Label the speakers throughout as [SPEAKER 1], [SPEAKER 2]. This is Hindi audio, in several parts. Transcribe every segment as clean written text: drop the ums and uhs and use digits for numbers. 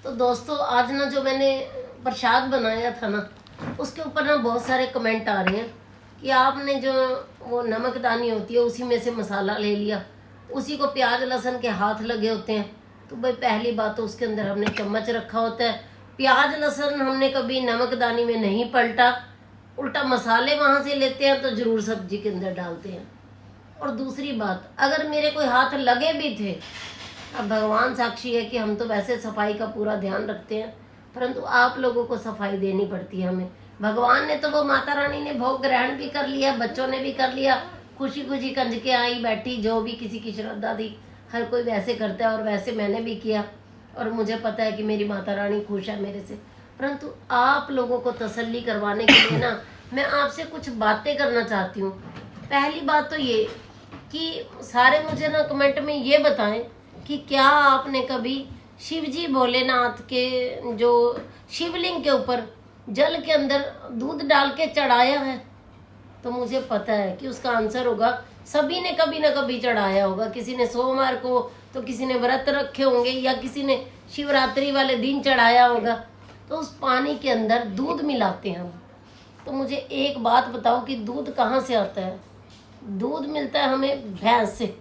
[SPEAKER 1] तो दोस्तों आज ना जो मैंने प्रसाद बनाया था ना, उसके ऊपर ना बहुत सारे कमेंट आ रहे हैं कि आपने जो वो नमकदानी होती है उसी में से मसाला ले लिया, उसी को प्याज लहसुन के हाथ लगे होते हैं। तो भाई पहली बात तो उसके अंदर हमने चम्मच रखा होता है, प्याज लहसुन हमने कभी नमकदानी में नहीं पलटा, उल्टा मसाले वहाँ से लेते हैं तो ज़रूर सब्जी के अंदर डालते हैं। और दूसरी बात, अगर मेरे कोई हाथ लगे भी थे, अब भगवान साक्षी है कि हम तो वैसे सफाई का पूरा ध्यान रखते हैं, परंतु आप लोगों को सफाई देनी पड़ती है हमें। भगवान ने तो वो माता रानी ने भोग ग्रहण भी कर लिया, बच्चों ने भी कर लिया, खुशी खुशी कंजके आई बैठी, जो भी किसी की श्रद्धा थी, हर कोई वैसे करता है और वैसे मैंने भी किया और मुझे पता है कि मेरी माता रानी खुश है मेरे से। परंतु आप लोगों को तसल्ली करवाने के लिए ना मैं आपसे कुछ बातें करना चाहती हूँ। पहली बात तो ये कि सारे मुझे ना कमेंट में ये बताएं कि क्या आपने कभी शिवजी भोलेनाथ के जो शिवलिंग के ऊपर जल के अंदर दूध डाल के चढ़ाया है? तो मुझे पता है कि उसका आंसर होगा सभी ने कभी ना कभी चढ़ाया होगा। किसी ने सोमवार को, तो किसी ने व्रत रखे होंगे, या किसी ने शिवरात्रि वाले दिन चढ़ाया होगा। तो उस पानी के अंदर दूध मिलाते हैं हम। तो मुझे एक बात बताओ कि दूध कहाँ से आता है? दूध मिलता है हमें भैंस से,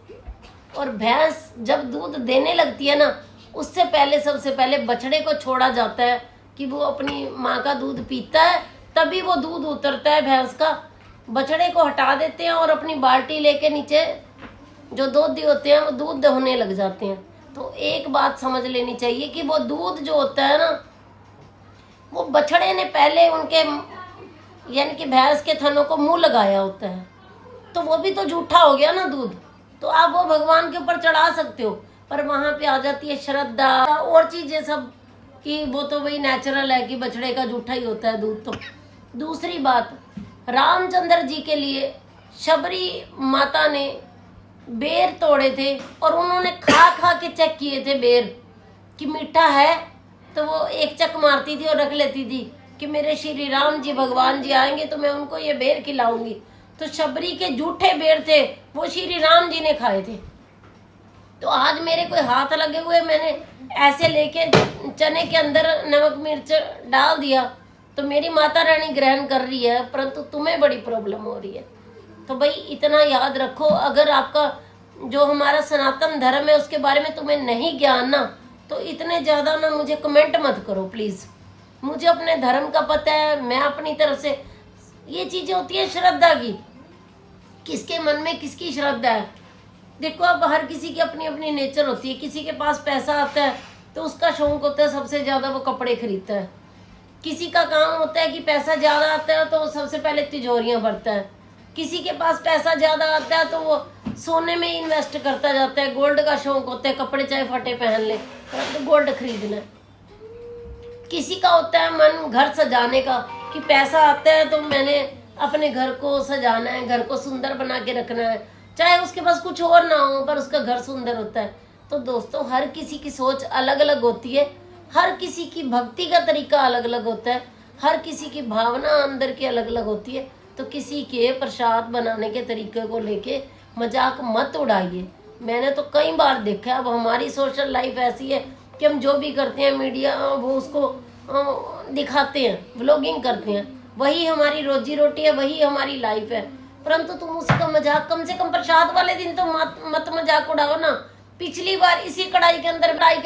[SPEAKER 1] और भैंस जब दूध देने लगती है ना, उससे पहले सबसे पहले बछड़े को छोड़ा जाता है कि वो अपनी माँ का दूध पीता है, तभी वो दूध उतरता है भैंस का। बछड़े को हटा देते हैं और अपनी बाल्टी लेके नीचे जो दूध होते हैं वो दूध होने लग जाते हैं। तो एक बात समझ लेनी चाहिए कि वो दूध जो होता है ना, वो बछड़े ने पहले उनके यानी कि भैंस के थनों को मुंह लगाया होता है, तो वो भी तो झूठा हो गया ना दूध। तो आप वो भगवान के ऊपर चढ़ा सकते हो, पर वहाँ पे आ जाती है श्रद्धा और चीज़ें सब कि वो तो वही नेचुरल है कि बछड़े का झूठा ही होता है दूध। तो दूसरी बात, रामचंद्र जी के लिए शबरी माता ने बेर तोड़े थे और उन्होंने खा खा के चेक किए थे बेर कि मीठा है, तो वो एक चक मारती थी और रख लेती थी कि मेरे श्री राम जी भगवान जी आएंगे तो मैं उनको ये बेर खिलाऊंगी। तो शबरी के झूठे बेर थे, वो श्री राम जी ने खाए थे। तो आज मेरे कोई हाथ लगे हुए, मैंने ऐसे लेके चने के अंदर नमक मिर्च डाल दिया, तो मेरी माता रानी ग्रहण कर रही है, परंतु तुम्हें बड़ी प्रॉब्लम हो रही है। तो भाई इतना याद रखो, अगर आपका जो हमारा सनातन धर्म है उसके बारे में तुम्हें नहीं ज्ञान ना, तो इतने ज़्यादा ना मुझे कमेंट मत करो प्लीज़। मुझे अपने धर्म का पता है, मैं अपनी तरफ से, ये चीज़ें होती है श्रद्धा की, किसके मन में किसकी श्रद्धा है। देखो अब हर किसी की अपनी अपनी नेचर होती है। किसी के पास पैसा आता है तो उसका शौक होता है सबसे ज़्यादा वो कपड़े खरीदता है। किसी का काम होता है कि पैसा ज़्यादा आता है तो वो सबसे पहले तिजोरियाँ भरता है। किसी के पास पैसा ज़्यादा आता है तो वो सोने में इन्वेस्ट करता जाता है। गोल्ड का शौक होता है, कपड़े चाहे फटे पहन ले तो गोल्ड खरीदना है। किसी का होता है मन घर सजाने का कि पैसा आता है तो मैंने अपने घर को सजाना है, घर को सुंदर बना के रखना है, चाहे उसके पास कुछ और ना हो पर उसका घर सुंदर होता है। तो दोस्तों हर किसी की सोच अलग अलग होती है, हर किसी की भक्ति का तरीका अलग अलग होता है, हर किसी की भावना अंदर की अलग अलग होती है। तो किसी के प्रसाद बनाने के तरीके को लेके मजाक मत उड़ाइए। मैंने तो कई बार देखा है। अब हमारी सोशल लाइफ ऐसी है कि हम जो भी करते हैं मीडिया वो उसको दिखाते हैं, व्लॉगिंग करते हैं, वही हमारी रोजी रोटी है, वही हमारी लाइफ है। परंतु तुम उसका मजाक कम से कम प्रसाद वाले दिन तो मत मजाक उड़ाओ ना। पिछली बार इसी कढ़ाई के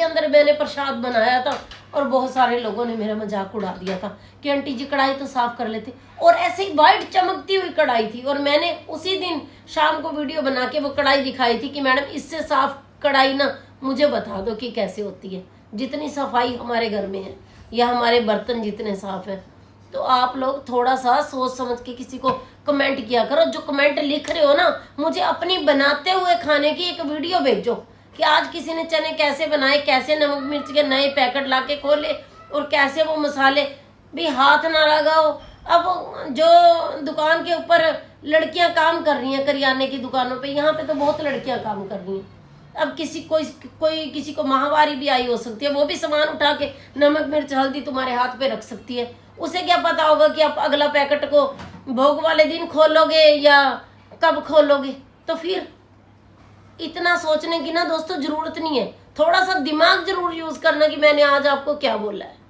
[SPEAKER 1] अंदर मैंने प्रसाद बनाया था और बहुत सारे लोगों ने मेरा मजाक उड़ा दिया था कि आंटी जी कढ़ाई तो साफ कर लेते। और ऐसे ही वाइट चमकती हुई कढ़ाई थी और मैंने उसी दिन शाम को वीडियो बना के वो कढ़ाई दिखाई थी कि मैडम इससे साफ कढ़ाई ना मुझे बता दो कि कैसे होती है। जितनी सफाई हमारे घर में है या हमारे बर्तन जितने साफ है, तो आप लोग थोड़ा सा सोच समझ के किसी को कमेंट किया करो। जो कमेंट लिख रहे हो ना, मुझे अपनी बनाते हुए खाने की एक वीडियो भेजो कि आज किसी ने चने कैसे बनाए, कैसे नमक मिर्च के नए पैकेट लाके खोले और कैसे वो मसाले भी हाथ ना लगाओ। अब जो दुकान के ऊपर लड़कियां काम कर रही हैं, करियाने की दुकानों पे, यहाँ पे तो बहुत लड़कियां काम कर रही हैं। अब कोई किसी को माहवारी भी आई हो सकती है, वो भी सामान उठा के नमक मिर्च हल्दी तुम्हारे हाथ पे रख सकती है। उसे क्या पता होगा कि आप अगला पैकेट को भोग वाले दिन खोलोगे या कब खोलोगे। तो फिर इतना सोचने की ना दोस्तों जरूरत नहीं है। थोड़ा सा दिमाग जरूर यूज करना कि मैंने आज आपको क्या बोला है।